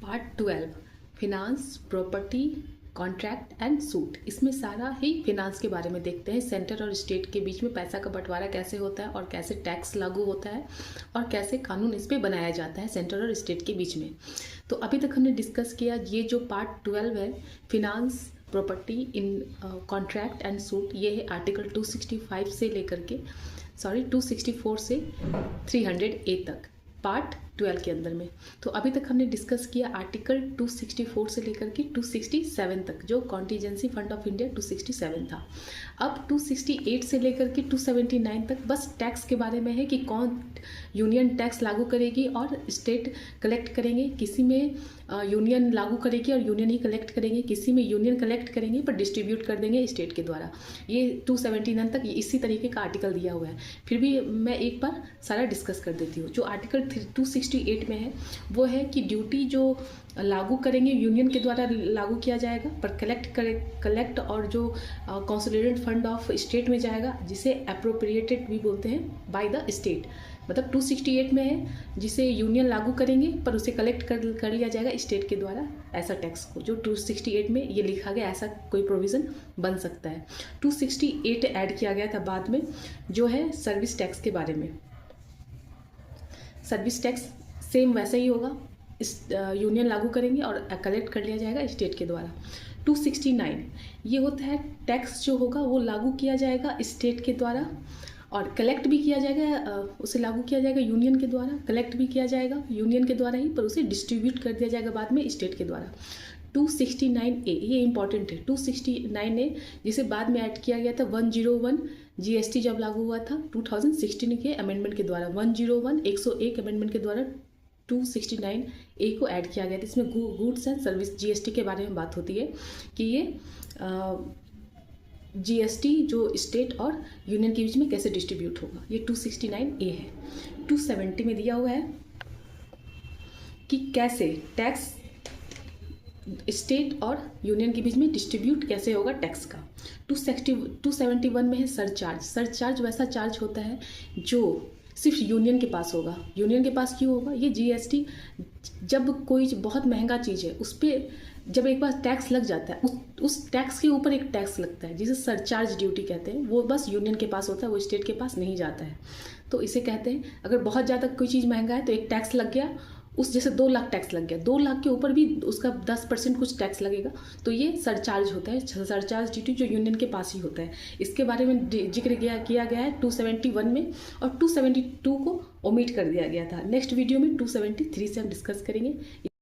Part 12 finance, property, contract and suit. इसमें सारा ही finance के बारे में देखते हैं। सेंटर और स्टेट के बीच में पैसा का बंटवारा कैसे होता है और कैसे टैक्स लागू होता है और कैसे कानून इस पर बनाया जाता है सेंटर और स्टेट के बीच में। तो अभी तक हमने डिस्कस किया ये जो पार्ट 12 है finance, property in contract and suit, ये है आर्टिकल 265 से लेकर के 264 से 300A तक पार्ट 12 के अंदर में। तो अभी तक हमने डिस्कस किया आर्टिकल 264 से लेकर के 267 तक, जो कॉन्टीजेंसी फंड ऑफ इंडिया 267 था। अब 268 से लेकर के 279 तक बस टैक्स के बारे में है कि कौन यूनियन टैक्स लागू करेगी और स्टेट कलेक्ट करेंगे, किसी में यूनियन लागू करेगी और यूनियन ही कलेक्ट करेंगे, किसी में यूनियन कलेक्ट करेंगे पर डिस्ट्रीब्यूट कर देंगे स्टेट के द्वारा। ये 279 तक इसी तरीके का आर्टिकल दिया हुआ है। फिर भी मैं एक बार सारा डिस्कस कर देती हूँ। जो आर्टिकल 268 में है वो है कि ड्यूटी जो लागू करेंगे यूनियन के द्वारा लागू किया जाएगा, पर कलेक्ट और जो कंसोलिडेटेड फंड ऑफ स्टेट में जाएगा, जिसे अप्रोप्रिएटेड भी बोलते हैं बाय द स्टेट। मतलब 268 में है जिसे यूनियन लागू करेंगे पर उसे कलेक्ट कर लिया जाएगा स्टेट के द्वारा, ऐसा टैक्स को जो 268 में ये लिखा गया, ऐसा कोई प्रोविज़न बन सकता है। 268 ऐड किया गया था बाद में, जो है सर्विस टैक्स के बारे में। सर्विस टैक्स सेम वैसा ही होगा, यूनियन लागू करेंगे और कलेक्ट कर लिया जाएगा स्टेट के द्वारा। 269 ये होता है टैक्स जो होगा वो लागू किया जाएगा स्टेट के द्वारा और कलेक्ट भी किया जाएगा, उसे लागू किया जाएगा यूनियन के द्वारा, कलेक्ट भी किया जाएगा यूनियन के द्वारा ही, पर उसे डिस्ट्रीब्यूट कर दिया जाएगा बाद में स्टेट के द्वारा। 269A ये इंपॉर्टेंट है। 269A जिसे बाद में ऐड किया गया था 101 GST जब लागू हुआ था 2016 के अमेंडमेंट के द्वारा, 101 अमेंडमेंट के द्वारा 269A को ऐड किया गया था। इसमें गुड्स एंड सर्विस GST के बारे में बात होती है कि ये GST जो स्टेट और यूनियन के बीच में कैसे डिस्ट्रीब्यूट होगा। ये 269A है। 270 में दिया हुआ है कि कैसे टैक्स स्टेट और यूनियन के बीच में डिस्ट्रीब्यूट कैसे होगा टैक्स का। 271 में है सरचार्ज। सरचार्ज वैसा चार्ज होता है जो सिर्फ यूनियन के पास होगा। यूनियन के पास क्यों होगा? ये GST जब कोई बहुत महंगा चीज़ है उस पर जब एक बार टैक्स लग जाता है, उस टैक्स के ऊपर एक टैक्स लगता है जिसे सरचार्ज ड्यूटी कहते हैं। वो बस यूनियन के पास होता है, वो स्टेट के पास नहीं जाता है। तो इसे कहते हैं अगर बहुत ज़्यादा कोई चीज़ महंगा है तो एक टैक्स लग गया, उस जैसे 2 लाख टैक्स लग गया, 2 लाख के ऊपर भी उसका 10% कुछ टैक्स लगेगा, तो ये सरचार्ज होता है। सरचार्ज ड्यूटी जो यूनियन के पास ही होता है। इसके बारे में जिक्र किया गया है 271 में, और 272 को ओमिट कर दिया गया था। नेक्स्ट वीडियो में 273 से हम डिस्कस करेंगे।